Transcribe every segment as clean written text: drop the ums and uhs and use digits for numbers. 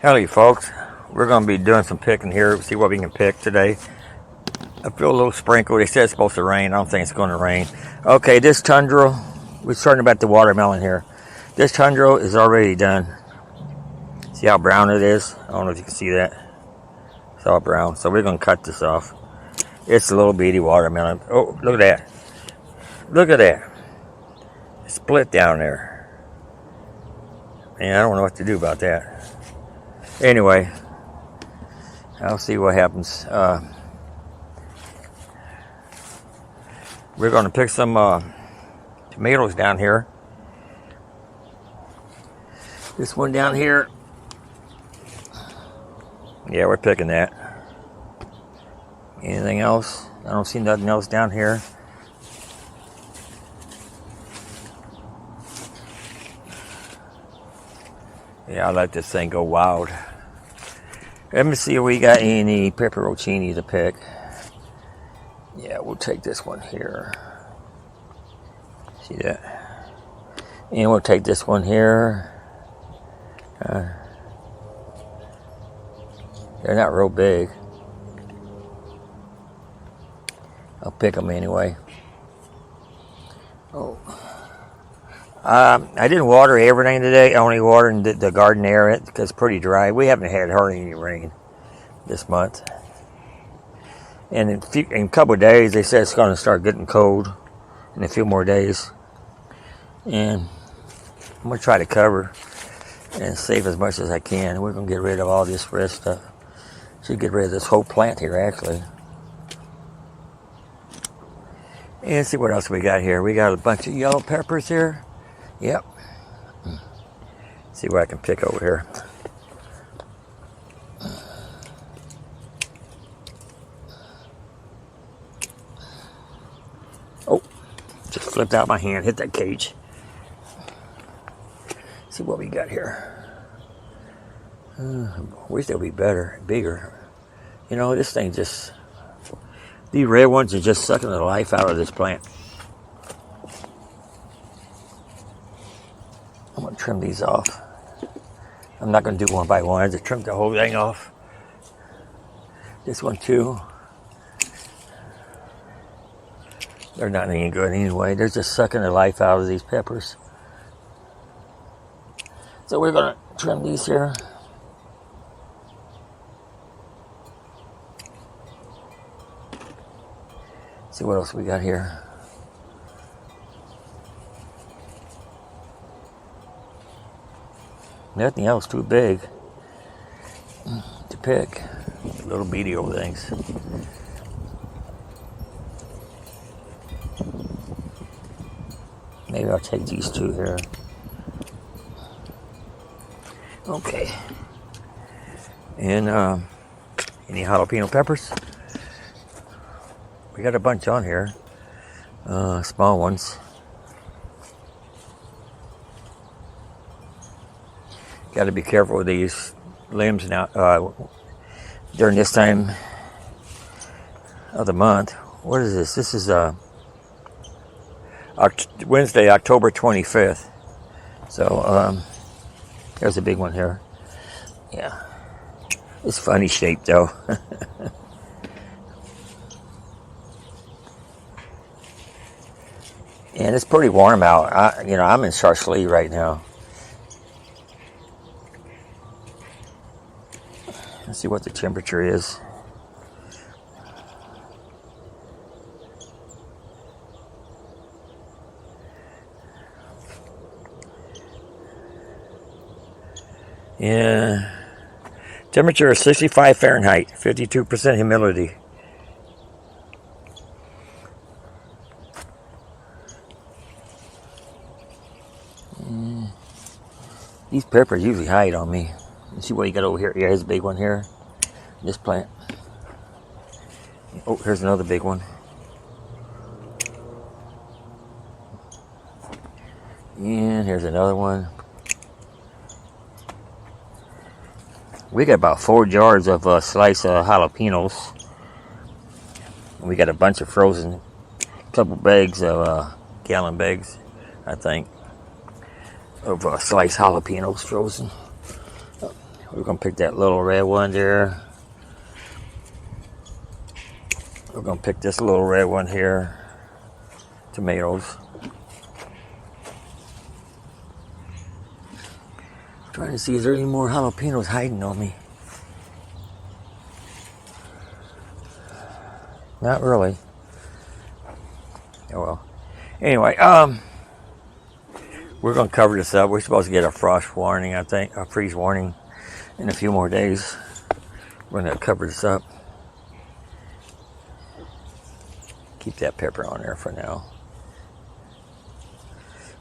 Howdy folks, we're going to be doing some picking here, see what we can pick today. I feel a little sprinkle. They said it's supposed to rain. I don't think it's going to rain. Okay, this tundra, we're starting about the watermelon here. This tundra is already done. See how brown it is? I don't know if you can see that. It's all brown. So we're going to cut this off. It's a little bitty watermelon. Oh, look at that. Look at that. It's split down there. Man, I don't know what to do about that. Anyway, I'll see what happens. We're going to pick some tomatoes down here. This one down here. Yeah, we're picking that. Anything else? I don't see nothing else down here. Yeah, I let this thing go wild. Let me see if we got any pepperoncini to pick. Yeah, we'll take this one here. See that? And we'll take this one here. They're not real big. I'll pick them anyway. Oh. I didn't water everything today. I only watered the garden area because it's pretty dry. We haven't had hardly any rain this month. And in a couple of days, they said it's going to start getting cold in a few more days. And I'm going to try to cover and save as much as I can. We're going to get rid of all this rest stuff. Should get rid of this whole plant here, actually. And see what else we got here. We got a bunch of yellow peppers here. Yep. See what I can pick over here. Oh, just flipped out my hand, hit that cage. See what we got here. Wish they'd be better, bigger. You know, this thing just, these red ones are just sucking the life out of this plant. I'm going to trim these off. I'm not going to do one by one. I just trim the whole thing off. This one too. They're not any good anyway. They're just sucking the life out of these peppers. So we're going to trim these here. See what else we got here. Nothing else too big to pick. Little beady old things. Maybe I'll take these two here. Okay. And any jalapeno peppers? We got a bunch on here. Small ones. Got to be careful with these limbs now during this time of the month. What is this? This is Wednesday, October 25th. So there's a big one here. Yeah, it's funny shape though. And it's pretty warm out. I'm in short sleeve right now. Let's see what the temperature is. Yeah. Temperature is 65 Fahrenheit, 52% humidity. These peppers usually hide on me. Let's see what you got over here. Yeah, here's a big one here. This plant. Oh, here's another big one. And here's another one. We got about 4 jars of sliced jalapenos. And we got a bunch of frozen, couple bags of gallon bags, I think, of sliced jalapenos frozen. We're gonna pick that little red one there. We're gonna pick this little red one here. Tomatoes. Trying to see, is there any more jalapenos hiding on me? Not really. Oh well. Anyway, we're gonna cover this up. We're supposed to get a frost warning, I think, a freeze warning in a few more days. We're gonna cover this up. Keep that pepper on there for now.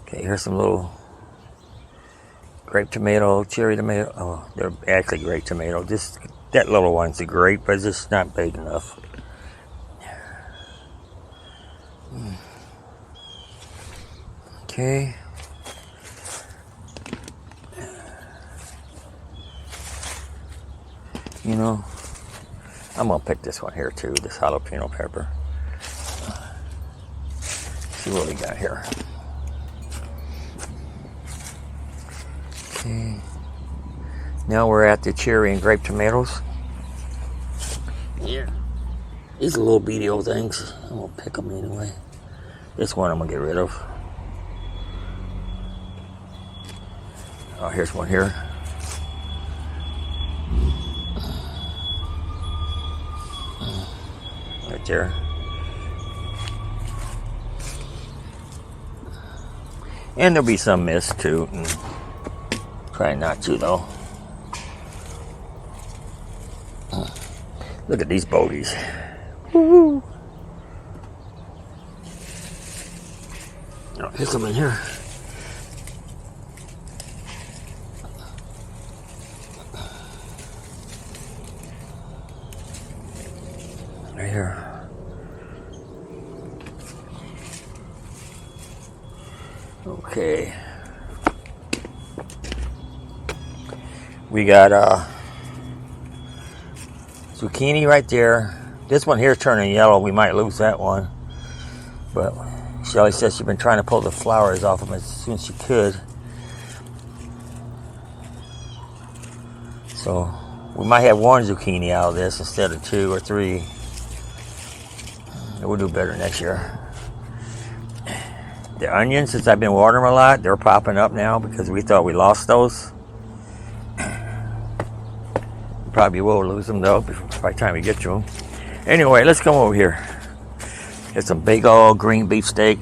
Okay, here's some little grape tomato, cherry tomato. Oh, they're actually grape tomato. Just that little one's a grape, but it's just not big enough. Okay. You know, I'm gonna pick this one here too, this jalapeno pepper. See what we got here. Okay. Now we're at the cherry and grape tomatoes. Yeah. These are little beady old things. I'm gonna pick them anyway. This one I'm gonna get rid of. Oh, here's one here. Right there. And there'll be some mist too. Try not to though. Look at these bogeys. Woo-hoo. Oh, here's some in here. Right here. Okay. We got zucchini right there. This one here is turning yellow. We might lose that one. But Shelly says she's been trying to pull the flowers off them as soon as she could. So we might have one zucchini out of this instead of 2 or 3. We'll do better next year. The onions, since I've been watering them a lot, they're popping up now because we thought we lost those. Probably will lose them though by the time we get to them. Anyway, let's come over here. There's some big old green beef steak.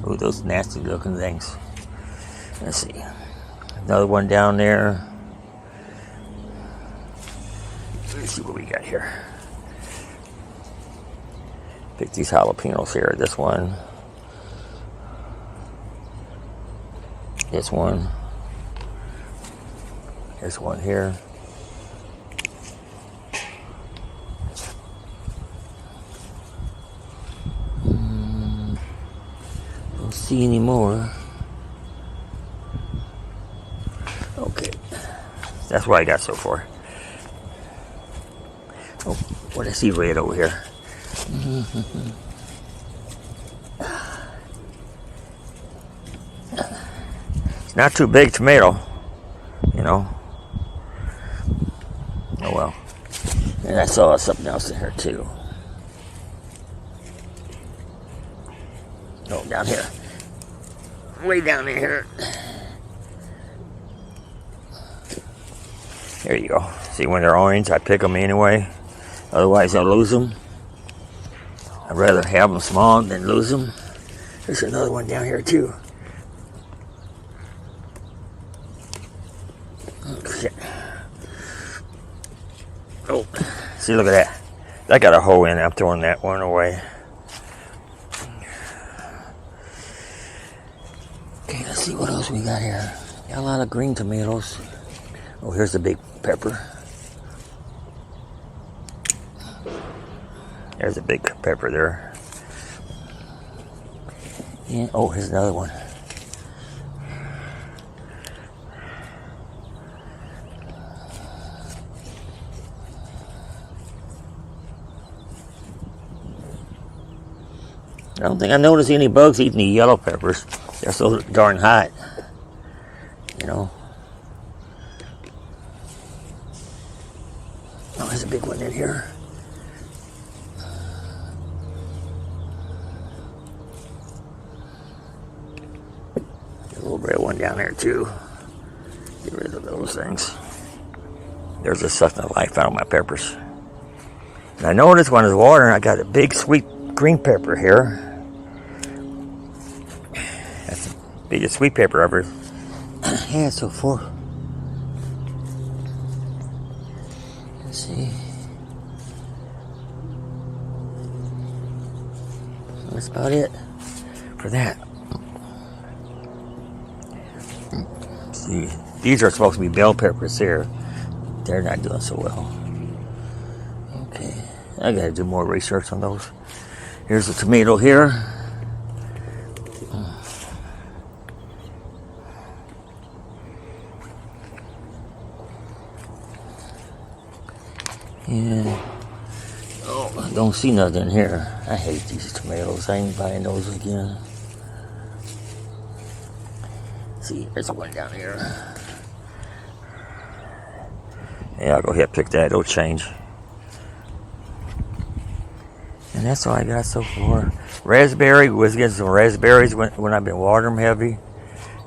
Ooh, those nasty looking things. Let's see. Another one down there. Let's see what we got here. Pick these jalapenos here. This one. This one. This one here. Don't see any more. Okay. That's what I got so far. Oh, what I see red over here. It's not too big tomato, you know. Oh well. And I saw something else in here too. Oh, down here. Way down in here. There you go. See, when they're orange, I pick them anyway. Otherwise, I'll lose them. I'd rather have them small than lose them. There's another one down here too. Oh, shit. Oh, see, look at that. That got a hole in it. I'm throwing that one away. Okay, let's see what else we got here. Got a lot of green tomatoes. Oh, here's the big pepper. There's a big pepper there. And, oh, here's another one. I don't think I noticed any bugs eating the yellow peppers. They're so darn hot. You know. Oh, there's a big one in here. There's a little red one down there too. Get rid of those things. There's a sucking the life out of my peppers. And I noticed when I was watering, I got a big sweet green pepper here. That's the biggest sweet pepper ever had so far. Let's see. That's about it for that. See, these are supposed to be bell peppers here. They're not doing so well. Okay, I gotta do more research on those. Here's the tomato here. Yeah. Oh, I don't see nothing here. I hate these tomatoes. I ain't buying those again. See, there's one down here. Yeah, I'll go ahead and pick that. It'll change. And that's all I got so far. Raspberry, was getting some raspberries when I've been watering them heavy.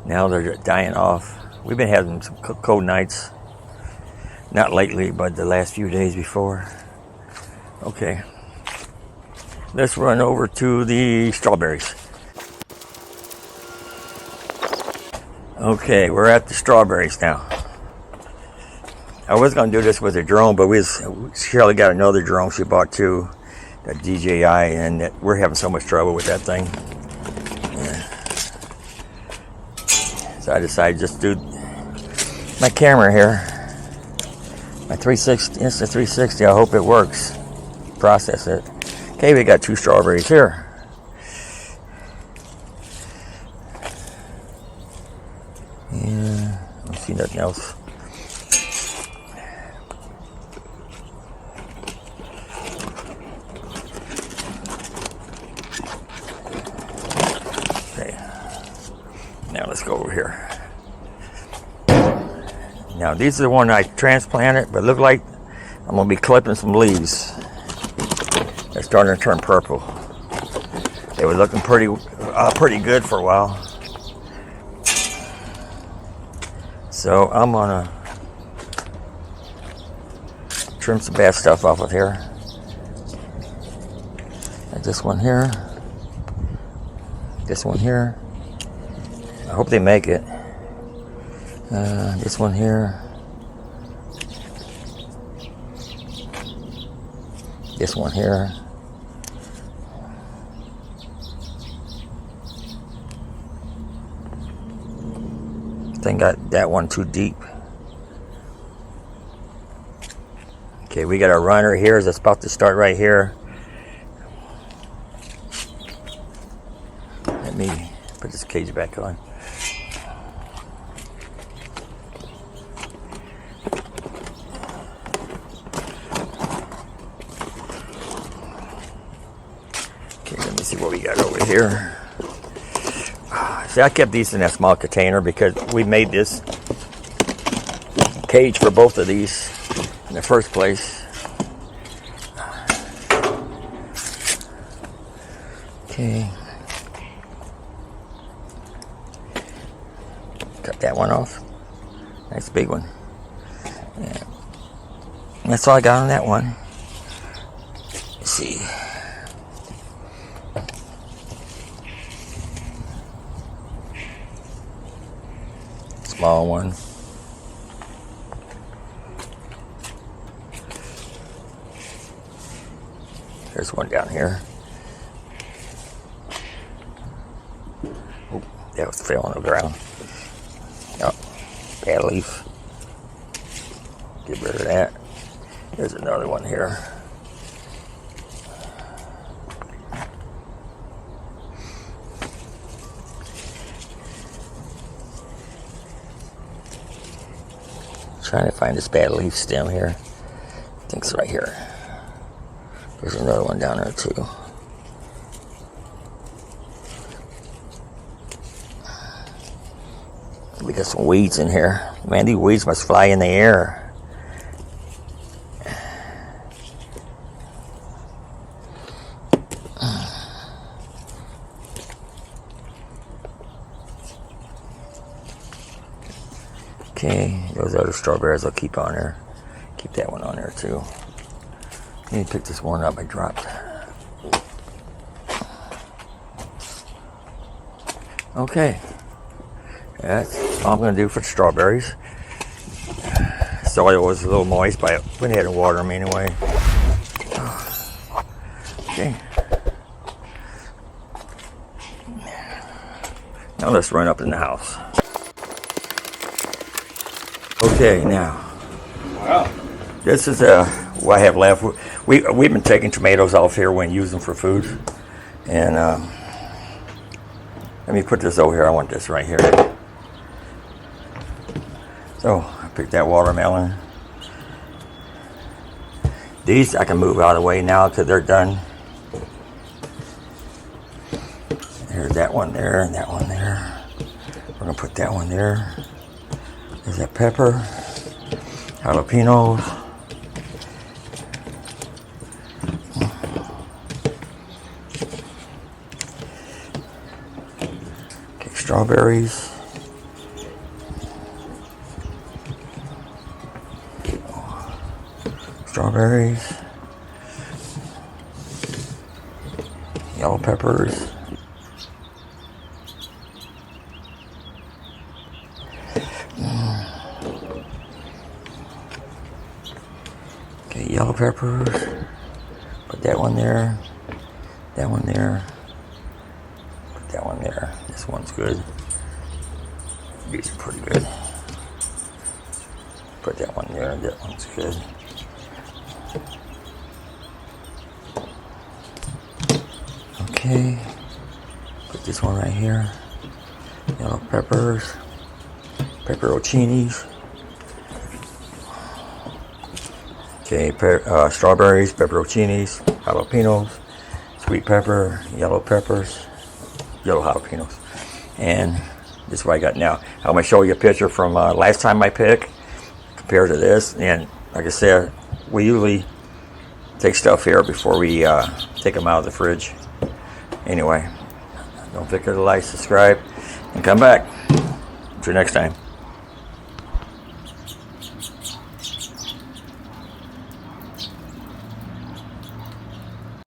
Now they're dying off. We've been having some cold nights. Not lately, but the last few days before. Okay. Let's run over to the strawberries. Okay, we're at the strawberries now. I was going to do this with a drone, but Shirley got another drone she bought too, the DJI, and we're having so much trouble with that thing. Yeah. So I decided just to do my camera here. My 360, Insta 360, I hope it works. Process it. Okay, we got 2 strawberries here. Yeah, I don't see nothing else. Okay, now let's go over here. Now these are the one I transplanted, but look like I'm gonna be clipping some leaves. They're starting to turn purple. They were looking pretty good for a while. So I'm gonna trim some bad stuff off of here. Like this one here. This one here. I hope they make it. This one here. This one here. I think got that one too deep. Okay, we got our runner here. It's about to start right here. Let me put this cage back on. See what we got over here. See, I kept these in that small container because we made this cage for both of these in the first place. Okay. Cut that one off. Nice big one. Yeah. That's all I got on that one. Let's see. Small one. There's one down here. Oh, that was fell on the ground. Oh, bad leaf. Get rid of that. There's another one here. Trying to find this bad leaf stem here. I think it's right here. There's another one down there too. We got some weeds in here. Man, these weeds must fly in the air. Okay, those other strawberries I'll keep on there. Keep that one on there too. I need to pick this one up I dropped. Okay, that's all I'm going to do for the strawberries. Soil was a little moist, but I went ahead and water them anyway. Okay. Now let's run up in the house. Okay, now. Wow. This is what I have left. We've been taking tomatoes off here when using for food. And let me put this over here. I want this right here. So I picked that watermelon. These I can move out of the way now because they're done. There's that one there and that one there. We're going to put that one there. There's that pepper. Jalapenos. Okay, strawberries. Strawberries. Yellow peppers. Okay, yellow peppers. Put that one there. That one there. Put that one there. This one's good. These are pretty good. Put that one there. That one's good. Okay. Put this one right here. Yellow peppers. Pepperoncinis. Okay, strawberries, pepperoncinis, jalapenos, sweet pepper, yellow peppers, yellow jalapenos. And this is what I got now. I'm going to show you a picture from last time I picked compared to this. And like I said, we usually take stuff here before we take them out of the fridge. Anyway, don't forget to like, subscribe, and come back. Until next time.